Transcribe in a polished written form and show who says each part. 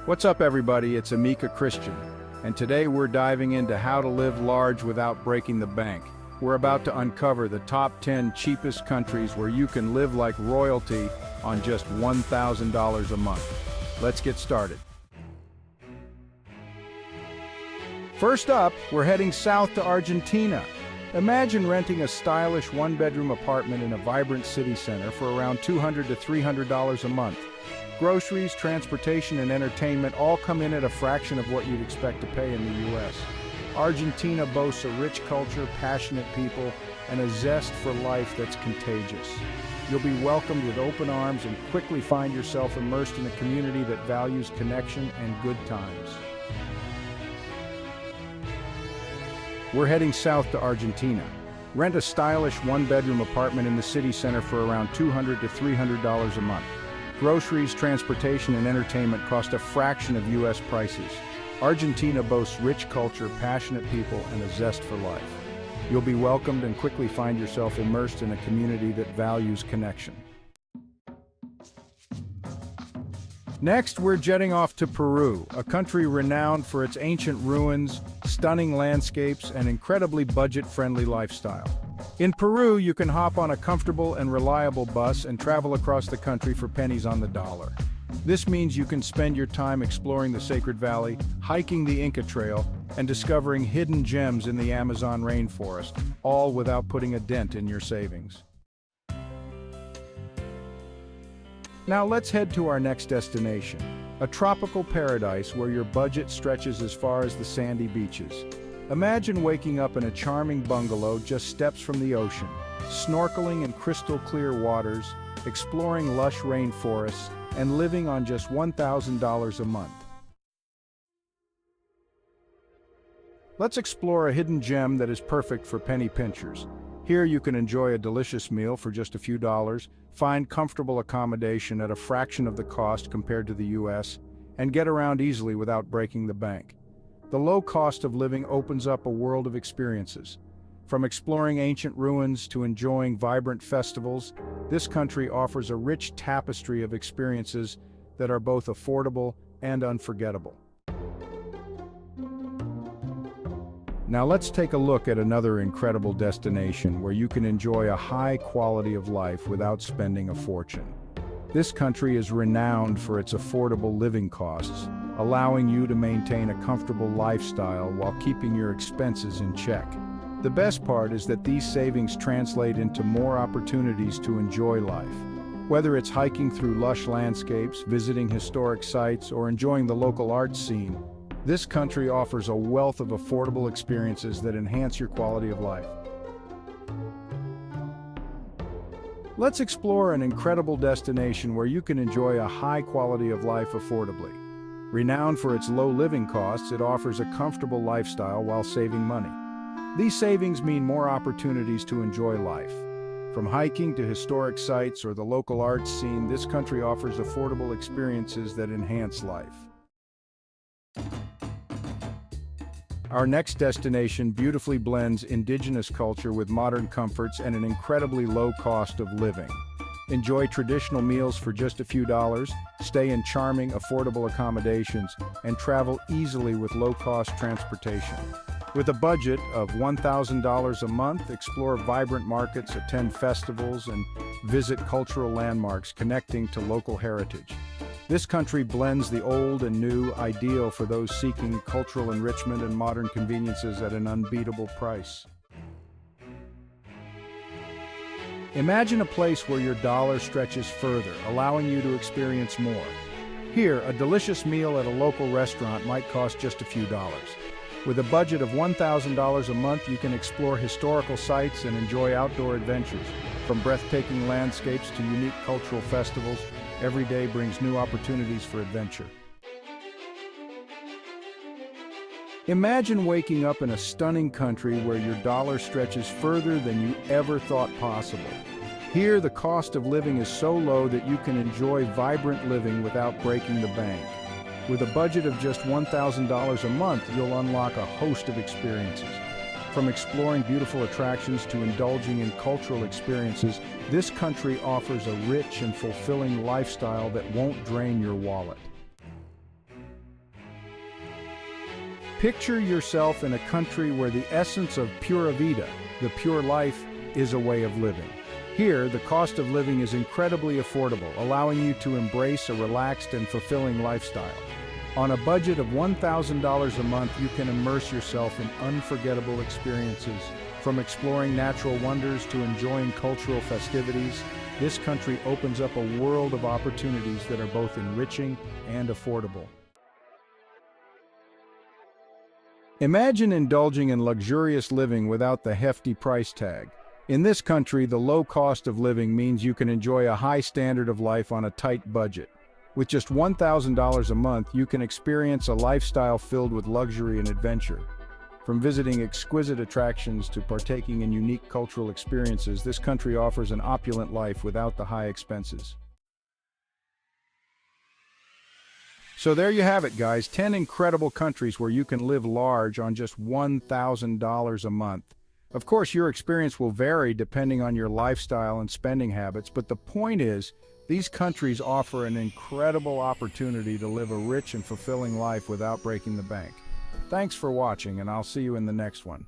Speaker 1: What's up, everybody? It's Amika Christian, and today we're diving into how to live large without breaking the bank. We're about to uncover the top 10 cheapest countries where you can live like royalty on just $1,000 a month. Let's get started. First up, we're heading south to Argentina. Imagine renting a stylish one-bedroom apartment in a vibrant city center for around $200 to $300 a month. Groceries, transportation, and entertainment all come in at a fraction of what you'd expect to pay in the U.S. Argentina boasts a rich culture, passionate people, and a zest for life that's contagious. You'll be welcomed with open arms and quickly find yourself immersed in a community that values connection and good times. We're heading south to Argentina. Rent a stylish one-bedroom apartment in the city center for around $200 to $300 a month. Groceries, transportation, and entertainment cost a fraction of U.S. prices. Argentina boasts rich culture, passionate people, and a zest for life. You'll be welcomed and quickly find yourself immersed in a community that values connection. Next, we're jetting off to Peru, a country renowned for its ancient ruins, stunning landscapes, and incredibly budget-friendly lifestyle. In Peru, you can hop on a comfortable and reliable bus and travel across the country for pennies on the dollar. This means you can spend your time exploring the Sacred Valley, hiking the Inca Trail, and discovering hidden gems in the Amazon rainforest, all without putting a dent in your savings. Now let's head to our next destination, a tropical paradise where your budget stretches as far as the sandy beaches. Imagine waking up in a charming bungalow just steps from the ocean, snorkeling in crystal-clear waters, exploring lush rainforests, and living on just $1,000 a month. Let's explore a hidden gem that is perfect for penny pinchers. Here you can enjoy a delicious meal for just a few dollars, find comfortable accommodation at a fraction of the cost compared to the U.S., and get around easily without breaking the bank. The low cost of living opens up a world of experiences. From exploring ancient ruins to enjoying vibrant festivals, this country offers a rich tapestry of experiences that are both affordable and unforgettable. Now let's take a look at another incredible destination where you can enjoy a high quality of life without spending a fortune. This country is renowned for its affordable living costs, allowing you to maintain a comfortable lifestyle while keeping your expenses in check. The best part is that these savings translate into more opportunities to enjoy life. Whether it's hiking through lush landscapes, visiting historic sites, or enjoying the local arts scene, this country offers a wealth of affordable experiences that enhance your quality of life. Let's explore an incredible destination where you can enjoy a high quality of life affordably. Renowned for its low living costs, it offers a comfortable lifestyle while saving money. These savings mean more opportunities to enjoy life. From hiking to historic sites or the local arts scene, this country offers affordable experiences that enhance life. Our next destination beautifully blends indigenous culture with modern comforts and an incredibly low cost of living. Enjoy traditional meals for just a few dollars, stay in charming, affordable accommodations, and travel easily with low-cost transportation. With a budget of $1,000 a month, explore vibrant markets, attend festivals, and visit cultural landmarks connecting to local heritage. This country blends the old and new, ideal for those seeking cultural enrichment and modern conveniences at an unbeatable price. Imagine a place where your dollar stretches further, allowing you to experience more. Here, a delicious meal at a local restaurant might cost just a few dollars. With a budget of $1,000 a month, you can explore historical sites and enjoy outdoor adventures. From breathtaking landscapes to unique cultural festivals, every day brings new opportunities for adventure. Imagine waking up in a stunning country where your dollar stretches further than you ever thought possible. Here, the cost of living is so low that you can enjoy vibrant living without breaking the bank. With a budget of just $1,000 a month, you'll unlock a host of experiences. From exploring beautiful attractions to indulging in cultural experiences, this country offers a rich and fulfilling lifestyle that won't drain your wallet. Picture yourself in a country where the essence of pura vida, the pure life, is a way of living. Here, the cost of living is incredibly affordable, allowing you to embrace a relaxed and fulfilling lifestyle. On a budget of $1,000 a month, you can immerse yourself in unforgettable experiences. From exploring natural wonders to enjoying cultural festivities, this country opens up a world of opportunities that are both enriching and affordable. Imagine indulging in luxurious living without the hefty price tag. In this country, the low cost of living means you can enjoy a high standard of life on a tight budget. With just $1,000 a month, you can experience a lifestyle filled with luxury and adventure. From visiting exquisite attractions to partaking in unique cultural experiences, this country offers an opulent life without the high expenses. So there you have it, guys, 10 incredible countries where you can live large on just $1,000 a month. Of course, your experience will vary depending on your lifestyle and spending habits, but the point is, these countries offer an incredible opportunity to live a rich and fulfilling life without breaking the bank. Thanks for watching, and I'll see you in the next one.